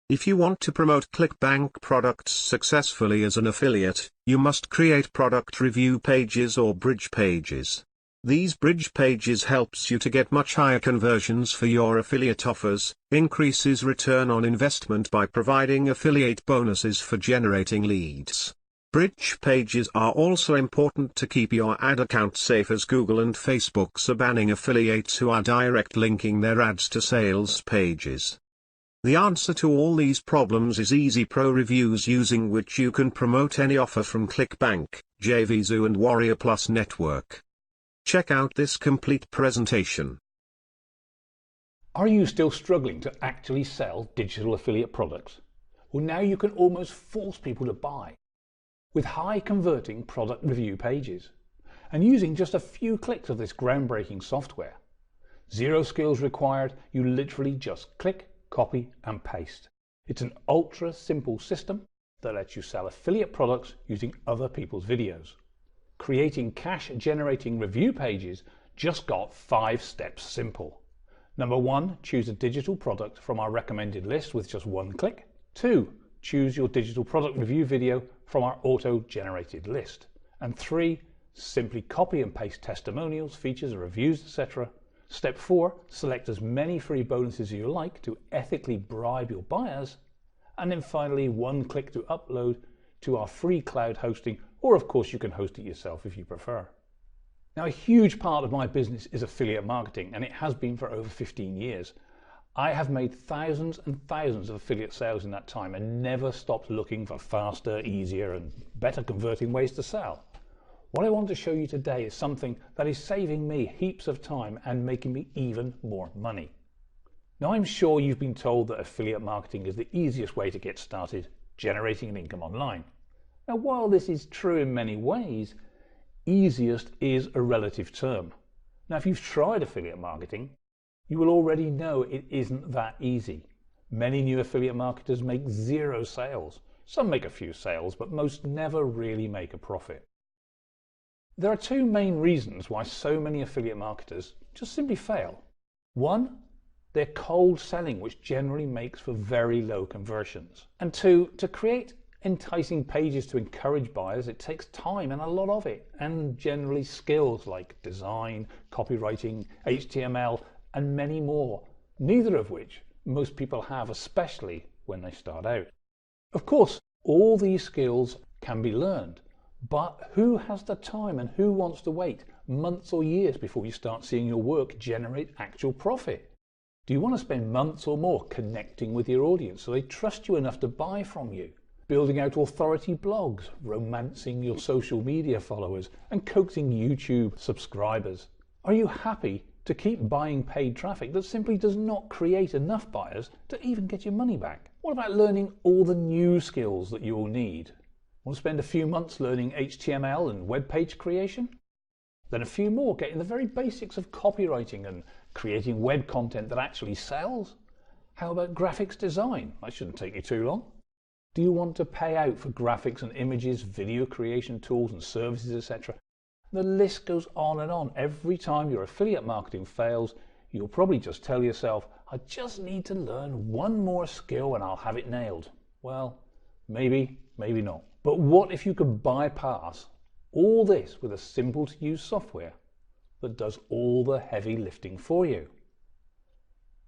If you want to promote ClickBank products successfully as an affiliate, you must create product review pages or bridge pages. These bridge pages helps you to get much higher conversions for your affiliate offers, increases return on investment by providing affiliate bonuses for generating leads. Bridge pages are also important to keep your ad account safe, as Google and Facebook are banning affiliates who are direct linking their ads to sales pages. The answer to all these problems is Easy Pro Reviews, using which you can promote any offer from ClickBank, JVZoo and Warrior Plus Network. Check out this complete presentation. Are you still struggling to actually sell digital affiliate products? Well, now you can almost force people to buy with high converting product review pages and using just a few clicks of this groundbreaking software. Zero skills required, you literally just click, copy and paste. It's an ultra simple system that lets you sell affiliate products using other people's videos. Creating cash generating review pages just got 5 steps simple. Number 1, choose a digital product from our recommended list with just one click. 2, choose your digital product review video from our auto-generated list. And 3, simply copy and paste testimonials, features, reviews, etc. Step 4, select as many free bonuses as you like to ethically bribe your buyers. And then finally, one click to upload to our free cloud hosting, or of course you can host it yourself if you prefer. Now, a huge part of my business is affiliate marketing, and it has been for over 15 years. I have made thousands and thousands of affiliate sales in that time and never stopped looking for faster, easier and better converting ways to sell. What I want to show you today is something that is saving me heaps of time and making me even more money. Now, I'm sure you've been told that affiliate marketing is the easiest way to get started generating an income online. Now, while this is true in many ways, easiest is a relative term. Now, if you've tried affiliate marketing, you will already know it isn't that easy. Many new affiliate marketers make 0 sales. Some make a few sales, but most never really make a profit. There are 2 main reasons why so many affiliate marketers just simply fail. 1, they're cold selling, which generally makes for very low conversions. And 2, to create enticing pages to encourage buyers, it takes time and a lot of it, and generally skills like design, copywriting, HTML, and many more, neither of which most people have, especially when they start out. Of course, all these skills can be learned, but who has the time and who wants to wait months or years before you start seeing your work generate actual profit? Do you want to spend months or more connecting with your audience so they trust you enough to buy from you? Building out authority blogs, romancing your social media followers, and coaxing YouTube subscribers? Are you happy to keep buying paid traffic that simply does not create enough buyers to even get your money back? What about learning all the new skills that you'll need? Want to spend a few months learning HTML and web page creation? Then a few more getting the very basics of copywriting and creating web content that actually sells? How about graphics design? That shouldn't take you too long. Do you want to pay out for graphics and images, video creation tools and services, etc.? The list goes on and on. Every time your affiliate marketing fails, you'll probably just tell yourself, I just need to learn one more skill and I'll have it nailed. Well, maybe, maybe not. But what if you could bypass all this with a simple to use software that does all the heavy lifting for you?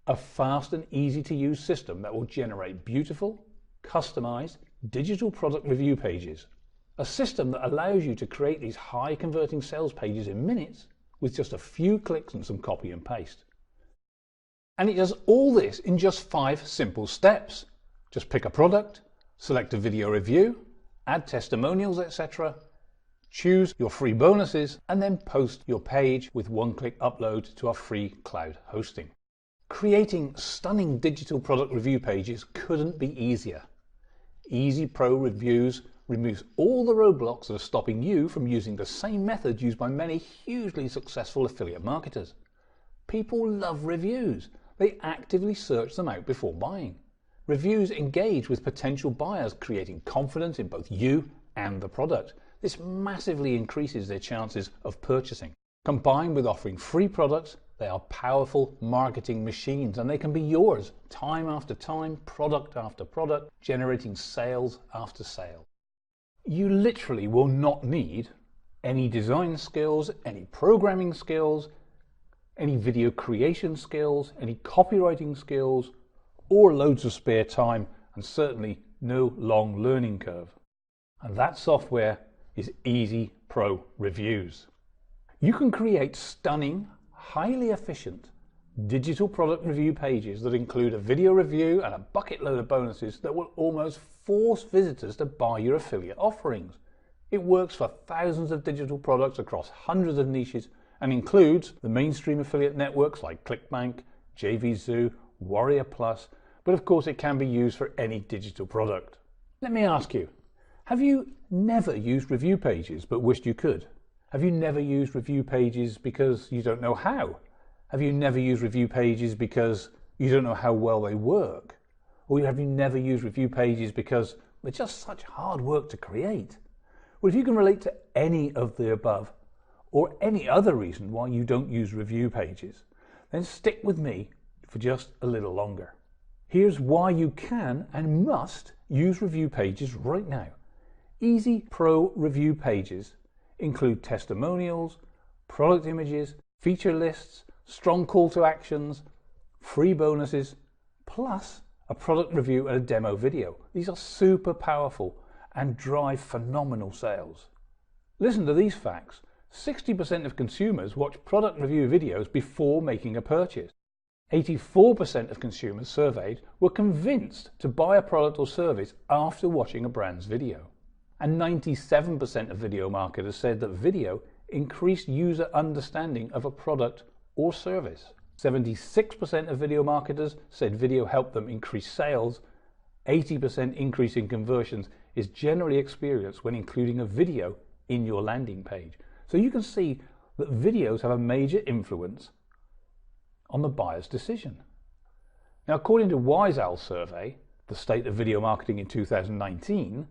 A fast and easy to use system that will generate beautiful, customized digital product review pages. A system that allows you to create these high converting sales pages in minutes with just a few clicks and some copy and paste. And it does all this in just 5 simple steps. Just pick a product, select a video review, add testimonials, etc. Choose your free bonuses and then post your page with one-click upload to our free cloud hosting. Creating stunning digital product review pages couldn't be easier. Easy Pro Reviews removes all the roadblocks that are stopping you from using the same method used by many hugely successful affiliate marketers. People love reviews. They actively search them out before buying. Reviews engage with potential buyers, creating confidence in both you and the product. This massively increases their chances of purchasing. Combined with offering free products, They are powerful marketing machines and they can be yours time after time, product after product, generating sales after sale. You literally will not need any design skills, any programming skills, any video creation skills, any copywriting skills, or loads of spare time, and certainly no long learning curve. And that software is Easy Pro Reviews. You can create stunning, highly efficient digital product review pages that include a video review and a bucket load of bonuses that will almost force visitors to buy your affiliate offerings. It works for thousands of digital products across hundreds of niches and includes the mainstream affiliate networks like ClickBank, JVZoo, Warrior Plus, but of course it can be used for any digital product. Let me ask you, have you never used review pages but wished you could? Have you never used review pages because you don't know how? Have you never used review pages because you don't know how well they work? Or have you never used review pages because they're just such hard work to create? Well, if you can relate to any of the above, or any other reason why you don't use review pages, then stick with me for just a little longer. Here's why you can and must use review pages right now. Easy Pro Review pages include testimonials, product images, feature lists, strong call to actions, free bonuses, plus a product review and a demo video. These are super powerful and drive phenomenal sales. Listen to these facts. 60% of consumers watch product review videos before making a purchase. 84% of consumers surveyed were convinced to buy a product or service after watching a brand's video. And 97% of video marketers said that video increased user understanding of a product or service. 76% of video marketers said video helped them increase sales. 80% increase in conversions is generally experienced when including a video in your landing page. So you can see that videos have a major influence on the buyer's decision. Now, according to Wise Owl survey, the state of video marketing in 2019,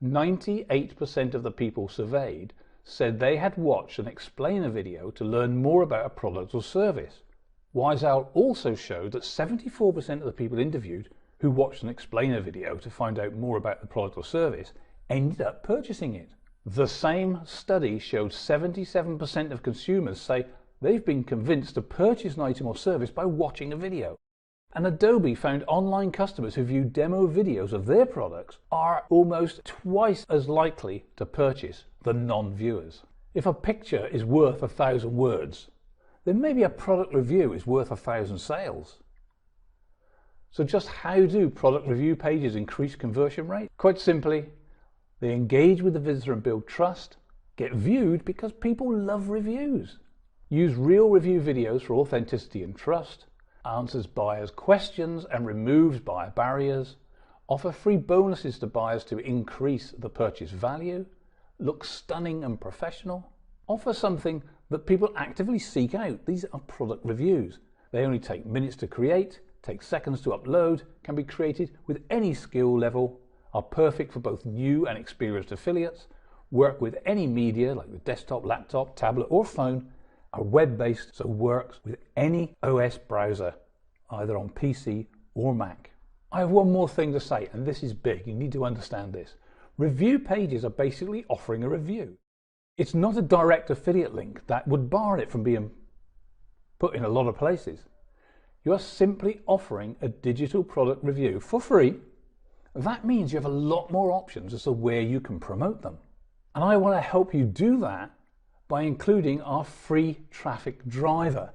98% of the people surveyed said they had watched an explainer video to learn more about a product or service. Wise Owl also showed that 74% of the people interviewed who watched an explainer video to find out more about the product or service ended up purchasing it. The same study showed 77% of consumers say they've been convinced to purchase an item or service by watching a video. And Adobe found online customers who view demo videos of their products are almost twice as likely to purchase than non-viewers. If a picture is worth 1,000 words, then maybe a product review is worth 1,000 sales. So just how do product review pages increase conversion rate? Quite simply, they engage with the visitor and build trust, get viewed because people love reviews, use real review videos for authenticity and trust, answers buyers' questions and removes buyer barriers, offer free bonuses to buyers to increase the purchase value, look stunning and professional, offer something that people actively seek out. These are product reviews. They only take minutes to create, take seconds to upload, can be created with any skill level, are perfect for both new and experienced affiliates, work with any media like the desktop, laptop, tablet or phone, are web-based, so works with any OS browser, either on PC or Mac. I have one more thing to say, and this is big, you need to understand this. Review pages are basically offering a review. It's not a direct affiliate link that would bar it from being put in a lot of places. You are simply offering a digital product review for free. That means you have a lot more options as to where you can promote them. And I want to help you do that by including our free traffic driver.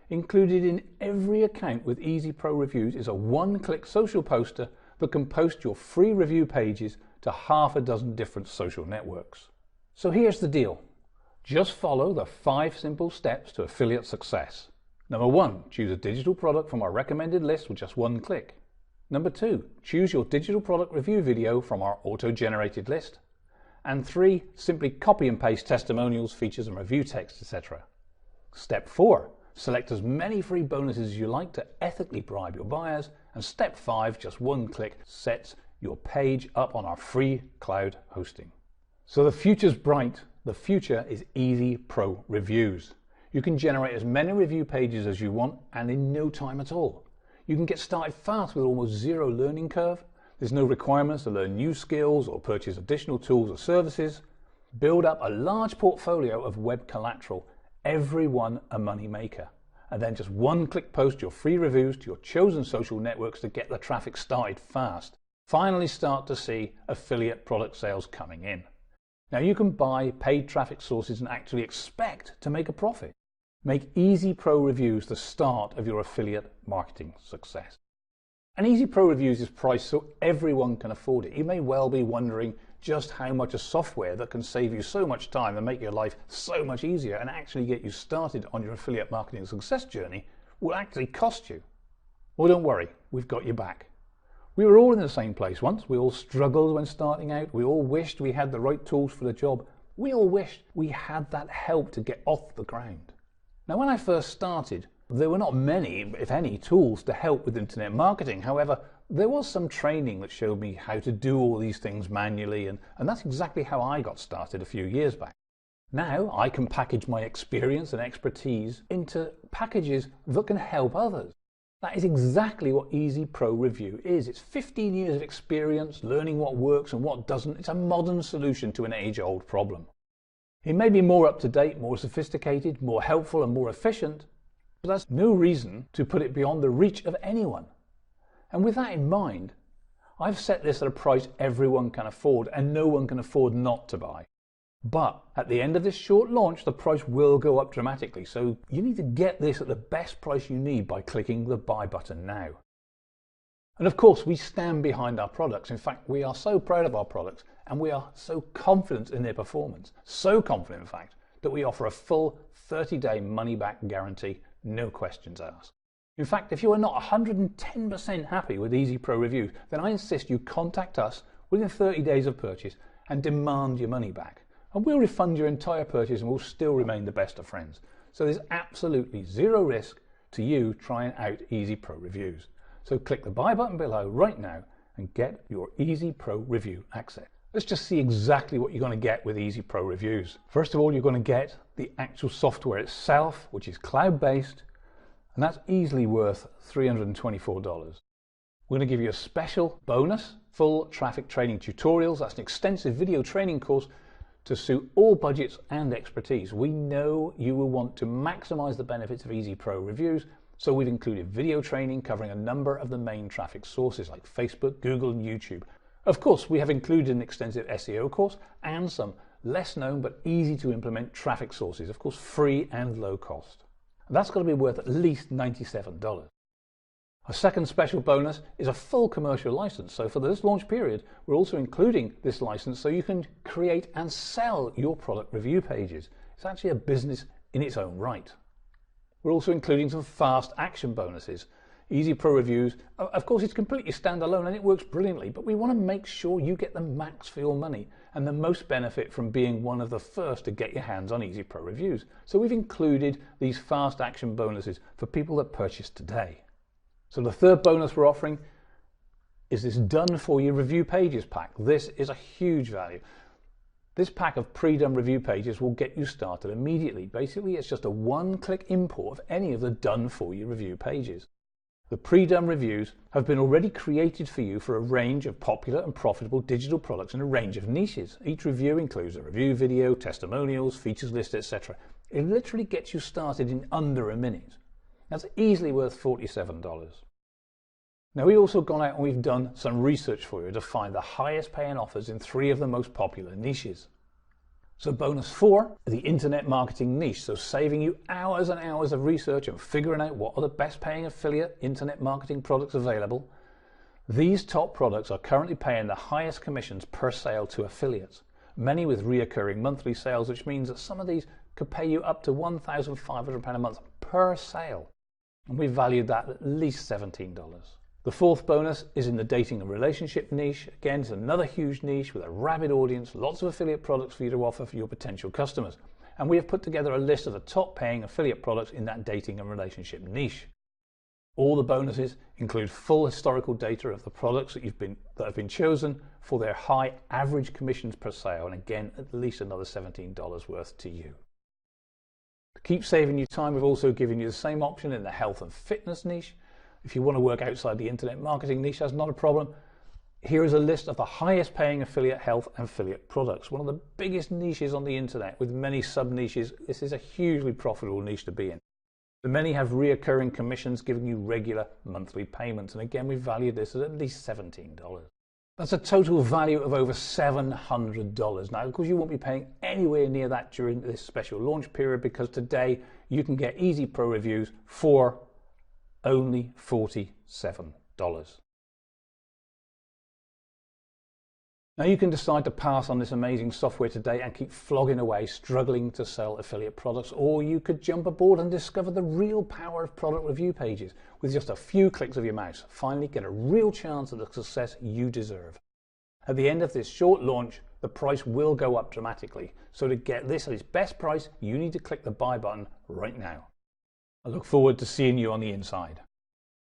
Included in every account with Easy Pro Reviews is a one-click social poster that can post your free review pages to 6 different social networks. So here's the deal. Just follow the 5 simple steps to affiliate success. Number 1, choose a digital product from our recommended list with just 1 click. Number 2, choose your digital product review video from our auto-generated list. And 3, simply copy and paste testimonials, features and review text, etc. Step 4, select as many free bonuses as you like to ethically bribe your buyers. And step 5, just 1 click, sets your page up on our free cloud hosting. So the future's bright. The future is Easy Pro Reviews. You can generate as many review pages as you want and in no time at all. You can get started fast with almost zero learning curve. There's no requirements to learn new skills or purchase additional tools or services. Build up a large portfolio of web collateral, every one a money maker. And then just one-click post your free reviews to your chosen social networks to get the traffic started fast. Finally start to see affiliate product sales coming in. Now you can buy paid traffic sources and actually expect to make a profit. Make Easy Pro Reviews the start of your affiliate marketing success. And Easy Pro Reviews is priced so everyone can afford it. You may well be wondering just how much a software that can save you so much time and make your life so much easier and actually get you started on your affiliate marketing success journey will actually cost you. Well, don't worry, we've got you back. We were all in the same place once. We all struggled when starting out. We all wished we had the right tools for the job. We all wished we had that help to get off the ground. Now, when I first started, there were not many, if any, tools to help with internet marketing. However, there was some training that showed me how to do all these things manually, and that's exactly how I got started a few years back. Now, I can package my experience and expertise into packages that can help others. That is exactly what Easy Pro Review is. It's 15 years of experience, learning what works and what doesn't. It's a modern solution to an age-old problem. It may be more up-to-date, more sophisticated, more helpful and more efficient, but that's no reason to put it beyond the reach of anyone. And with that in mind, I've set this at a price everyone can afford and no one can afford not to buy. But at the end of this short launch, the price will go up dramatically. So you need to get this at the best price you need by clicking the buy button now. And of course, we stand behind our products. In fact, we are so proud of our products and we are so confident in their performance. So confident, in fact, that we offer a full 30-day money-back guarantee, no questions asked. In fact, if you are not 110% happy with Easy Pro Reviews, then I insist you contact us within 30 days of purchase and demand your money back. And we'll refund your entire purchase and we'll still remain the best of friends. So there's absolutely zero risk to you trying out Easy Pro Reviews. So click the buy button below right now and get your Easy Pro Review access. Let's just see exactly what you're going to get with Easy Pro Reviews. First of all, you're going to get the actual software itself, which is cloud-based, and that's easily worth $324. We're going to give you a special bonus, full traffic training tutorials. That's an extensive video training course to suit all budgets and expertise. We know you will want to maximize the benefits of Easy Pro Reviews, so we've included video training covering a number of the main traffic sources like Facebook, Google, and YouTube. Of course, we have included an extensive SEO course and some less known but easy to implement traffic sources, of course free and low cost. And that's going to be worth at least $97. A second special bonus is a full commercial license. So for this launch period, we're also including this license so you can create and sell your product review pages. It's actually a business in its own right. We're also including some fast action bonuses. Easy Pro Reviews, of course, it's completely standalone and it works brilliantly, but we want to make sure you get the max for your money and the most benefit from being one of the first to get your hands on Easy Pro Reviews. So we've included these fast action bonuses for people that purchase today. So the third bonus we're offering is this done for you review pages pack. This is a huge value. This pack of pre-done review pages will get you started immediately. Basically, it's just a one-click import of any of the done for you review pages. The pre-done reviews have been already created for you for a range of popular and profitable digital products in a range of niches. Each review includes a review video, testimonials, features list, etc. It literally gets you started in under a minute. That's easily worth $47. Now, we've also gone out and we've done some research for you to find the highest paying offers in 3 of the most popular niches. So bonus 4, the internet marketing niche. So saving you hours and hours of research and figuring out what are the best paying affiliate internet marketing products available. These top products are currently paying the highest commissions per sale to affiliates, many with reoccurring monthly sales, which means that some of these could pay you up to £1,500 a month per sale. And we valued that at least $17. The fourth bonus is in the dating and relationship niche. Again, it's another huge niche with a rabid audience, lots of affiliate products for you to offer for your potential customers. And we have put together a list of the top paying affiliate products in that dating and relationship niche. All the bonuses include full historical data of the products that have been chosen for their high average commissions per sale. And again, at least another $17 worth to you. To keep saving you time, we've also given you the same option in the health and fitness niche. If you want to work outside the internet marketing niche, that's not a problem. Here is a list of the highest paying affiliate health and affiliate products. One of the biggest niches on the internet with many sub niches. This is a hugely profitable niche to be in. The many have reoccurring commissions giving you regular monthly payments. And again, we valued this at least $17. That's a total value of over $700. Now, of course, you won't be paying anywhere near that during this special launch period, because today you can get Easy Pro reviews for only $47. Now you can decide to pass on this amazing software today and keep flogging away struggling to sell affiliate products, or you could jump aboard and discover the real power of product review pages. With just a few clicks of your mouse, finally get a real chance at the success you deserve. At the end of this short launch, the price will go up dramatically, so to get this at its best price, you need to click the buy button right now. I look forward to seeing you on the inside.